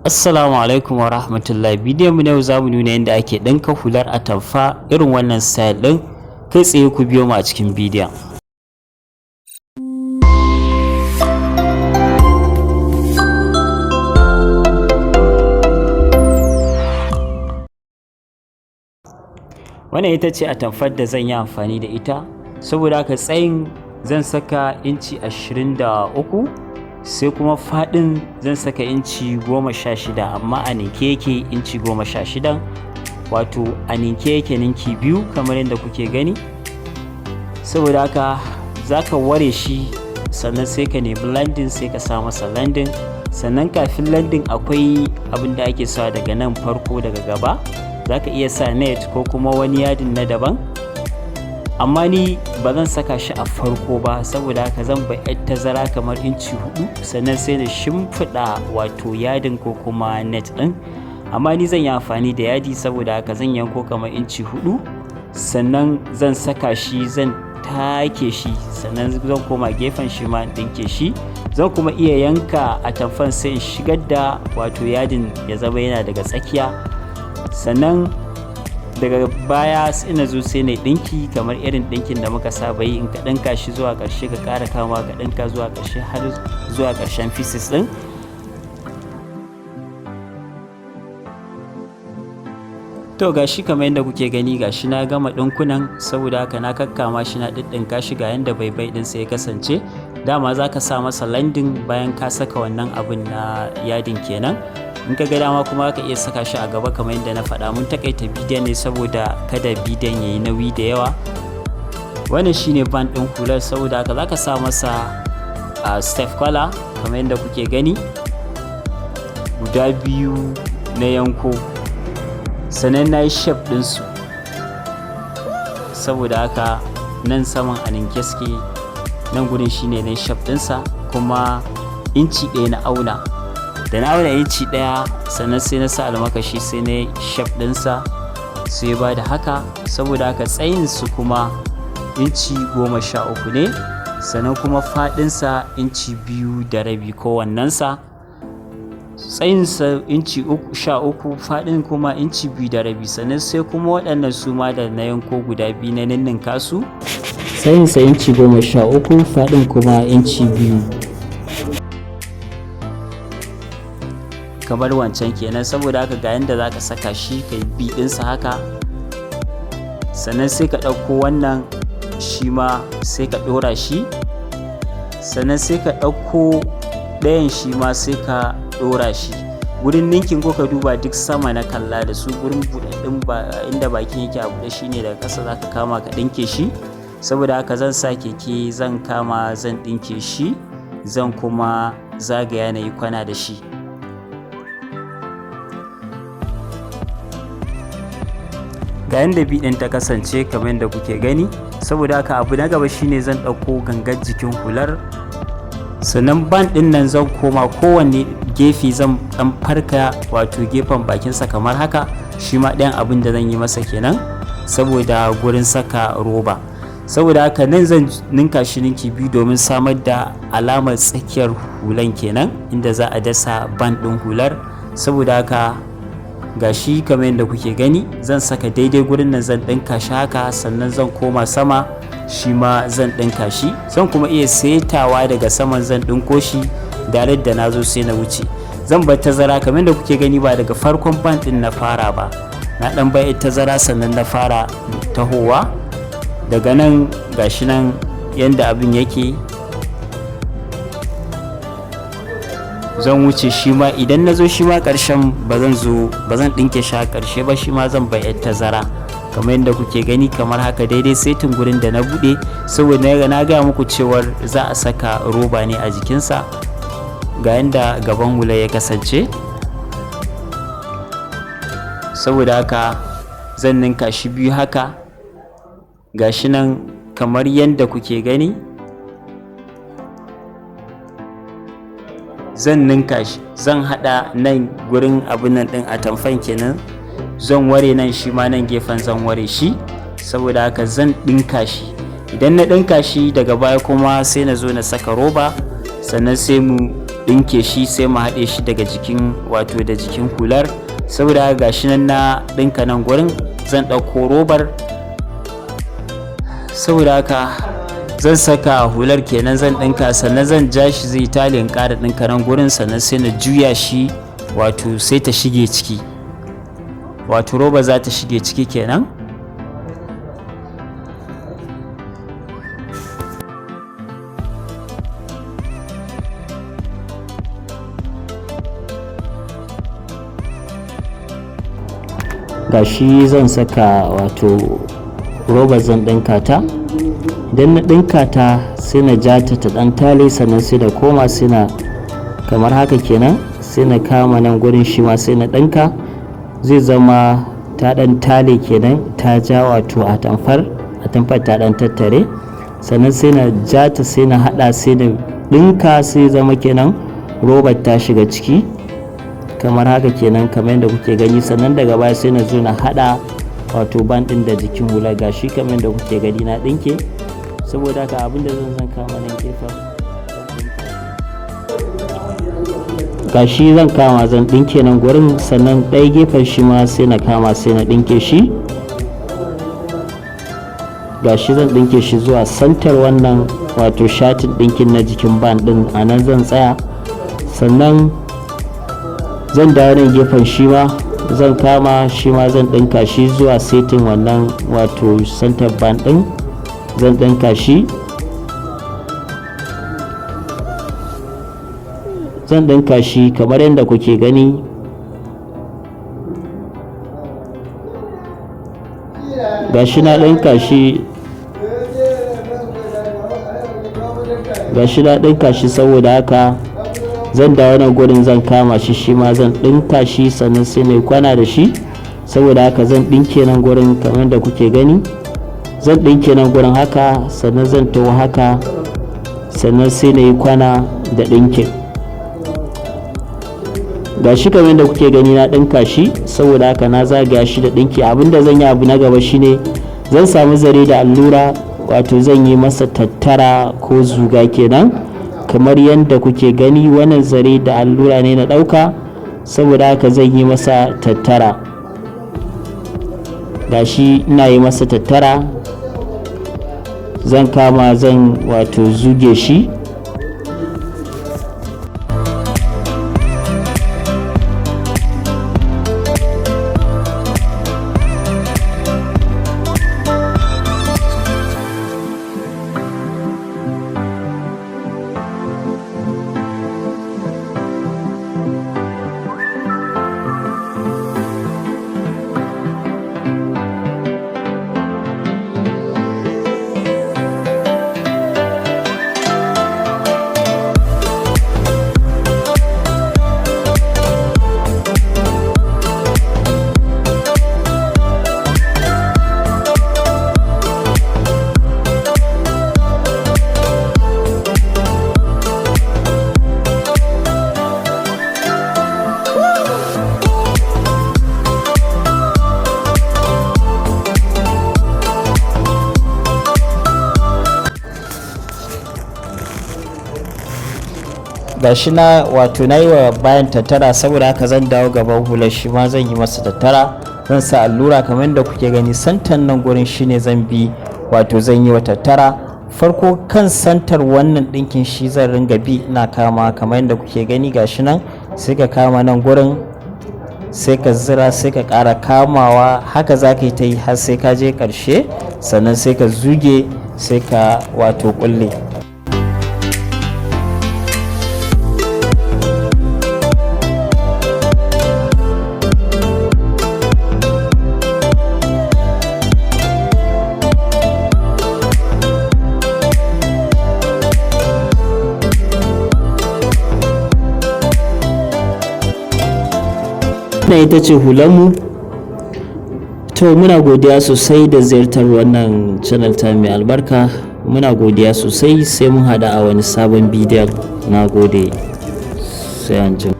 Assalamu alaikum wa rahmatullahi. Bidiyon mu na yau zamu nuna yadda ake ɗinka hular atamfa irin wannan style ɗin. Kai tsaye ku biyo mu a cikin bidiyon. Wannan ita ce atamfar da zan yi amfani da ita, saboda haka tsayin zan saka inci 23, sai kuma faɗin zan saka inci 16, amma a ninke yake inci 16, wato a ninke yake ninki biyu kamar yadda kuke gani. Saboda haka za ka ware shi, sannan sai ka nemi landing, sai ka sa masa landing. Sannan kafin landing akwai abin da ake sawa daga nan farko daga gaba, za ka iya sa net ko kuma wani yadin na daban, amma ni ba zan saka shi a farko ba, saboda haka zan bar yar tazara kamar inci 4, sannan sai na shimfiɗa wato yadin ko kuma net ɗin. Amma ni zan yi amfani da yadi, saboda haka zan yanko kamar inci 4, sannan zan saka shi, zan take shi, sannan zan koma gefen shi ma ɗinke shi. Zan kuma iya yanka atamfan sai in shigar da wato yadin ya zama yana daga tsakiya, sannan daga baya sai na zo sai na ɗinki kamar irin ɗinkin da muka saba yi. In ka ɗinka shi zuwa ƙarshe ka ƙara kama ka ɗinka zuwa ƙarshe har zuwa ƙarshen pieces ɗin. To gashi kamar yadda kuke gani, gashi na gama ɗinkunan, saboda haka na kakkama shi na ɗinɗinka shi ga yanda baibai ɗin sai ya kasance. Dama za ka sa masa landing bayan ka saka wannan abin na yadin kenan. In ka ga dama kuma ka iya saka shi a gaba kamar yadda na faɗa. Mun takaita bidiyon ne saboda kada bidiyon yayi nauyi da yawa. Wannan shine band ɗin hular, saboda haka za ka sa masa step collar kamar yadda kuke gani guda biyu na yanko, sannan na yi shape ɗinsu, saboda haka nan saman a ninke suke, nan gudun shine na shape ɗinsa, kuma inci 1 na auna. Da na auna inci 1, sannan sai na sa almakashi sai na shape ɗinsa, sai ba da haka. Saboda haka tsayinsu kuma inci 13 ne, sannan kuma faɗinsa inci 2.5 kowannensa. Tsayinsa inci 13, faɗin kuma inci 2.5, sannan sai kuma waɗannan su ma da na yanko guda biyu na ninninka su. Tsayinsa inci 13, faɗin kuma inci 2, kamar wancan kenan. Saboda haka ga yanda za ka saka shi ka bi ɗinsa haka, sannan sai ka ɗauko wannan shi ma sai ka ɗora shi, sannan sai ka ɗauko ɗayan shi ma sai ka ɗora shi. Wurin ninkin ko ka duba duk sama na kalla da su, gurin buɗaɗɗun inda bakin yake a buɗe shine daga ƙasa za ka kama ka ɗinke shi. Saboda haka zan sa keke, zan kama, zan ɗinke shi, zan kuma zagaya na yi kwana da shi. Ga yanda biɗin ta kasance kamar yadda kuke gani. Saboda haka abu na gaba shine zan ɗauko gangar jikin hular, sannan band ɗin nan zan koma kowanne gefe zan ɗan farka wato gefen bakinsa kamar haka. Shi ma ɗayan abin da zan yi masa kenan, saboda gurin saka roba. Saboda haka nan zan ninka shi ninki 2 domin samar da alamar tsakiyar hulan kenan, inda za a dasa band ɗin hular. Saboda haka gashi kamar yadda kuke gani, zan saka daidai gurin nan, zan ɗinka shi haka, sannan zan koma sama shi ma zan ɗinka shi. Zan kuma iya setawa daga saman, zan ɗinko shi da na zo sai na wuce. Zan bar tazara kamar yadda kuke gani, ba daga farkon band ɗin na fara ba, na ɗan bai tazara sannan na fara tahowa daga nan. Gashi nan yanda abin yake, zan wuce shi ma. Idan na zo shi ma ƙarshen ba zan ɗinke shi a ƙarshe ba, shi ma zan bai tazara kamar yadda kuke gani, kamar haka daidai setin gurin da na buɗe. Saboda na gaya muku cewar za a saka roba ne a jikinsa. Ga yanda gaban hula ya kasance. Saboda haka zan ninka shi biyu haka, gashi nan kamar yadda kuke gani. Zan ninka shi, zan haɗa nan gurin abin nan ɗin atamfan kenan, zan ware nan shi ma nan gefen zan ware shi. Saboda haka zan ɗinka shi. Idan na ɗinka shi daga baya kuma sai na zo na saka roba, sannan sai mu ɗinke shi sai mu haɗe shi daga jikin wato da jikin hular. Saboda haka gashi nan na ɗinka nan gurin, zan ɗauko robar, saboda haka zan saka hular kenan, zan ɗinka, sannan zan ja shi zai tali in ƙara ɗinka nan gurin, sannan sai na juya shi wato sai ta shige ciki, wato roba za ta shige ciki kenan. Gashi zan saka wato roba, zan ɗinka ta. Idan na ɗinka ta sai na ja ta ɗan tale, sannan sai da koma sai na kamar haka kenan, sai na kama nan gurin shi ma sai na ɗinka, zai zama ta ɗan tale kenan, ta ja wato atamfar ta ɗan tattare, sannan sai na ja ta sai na haɗa sai na ɗinka, sai zama kenan robar ta shiga ciki kamar haka kenan, kamar yadda kuke gani. Sannan daga baya sai na zo na haɗa wato ban ɗin da jikin hula, gashi kamar yadda kuke gani na ɗinke. Saboda haka abinda zan kama nan gefen, gashi zan kama zan ɗinke nan gurin, sannan ɗaya gefen shi ma sai na kama sai na ɗinke shi. Gashi zan ɗinke shi zuwa santar wannan wato shatin ɗinkin na jikin ban ɗin, a nan zan tsaya. Sannan zan dawo nan gefen shi ma zan kama shi ma zan ɗinka shi zuwa setin wannan wato santar ban ɗin, zan ɗinka shi. Zan ɗinka shi kamar yadda kuke gani. Gashi na ɗinka shi, gashi na ɗinka shi, saboda haka zan dawo nan gurin zan kama shi, shi ma zan ɗinka shi, sannan sai na kwana da shi. Saboda haka zan ɗinke nan gurin kamar yadda kuke gani, zan ɗinke nan gurin haka, sannan zan taho haka, sannan sai na yi kwana da ɗinkin. Ga shi kamar yadda kuke gani na ɗinka shi, saboda haka na zagaya shi da ɗinki. Abinda zan yi abu na gaba shine zan samu zare da allura, wato zan yi masa tattara ko zuga kenan, kamar yadda kuke gani. Wannan zare da allura ne na ɗauka, saboda haka zan yi masa tattara. Gashi ina yi masa tattara, zan kama zan wato zuge shi. Gashi na wato na yi wa bayan tattara, saboda haka zan dawo gaban hular, shi ma zan yi masa tattara. Zan sa allura kamar yadda kuke gani, santan nan gurin shine zan bi wato zan yi wa tattara. Farko kan santar wannan ɗinkin shi zan ringa bi ina kama kamar yadda kuke gani. Gashi nan sai ka kama nan gurin, sai ka zira, sai ka ƙara kamawa, haka za ka yi ta yi har sai ka je ƙarshe, sannan sai ka zuge, sai ka wato ƙulle. Wannan ita ce hulanmu. To muna godiya sosai da ziyartar wannan channel ta mai albarka. Muna godiya sosai, sai mun hada a wani sabon bidiyon. Na gode, sai an jima.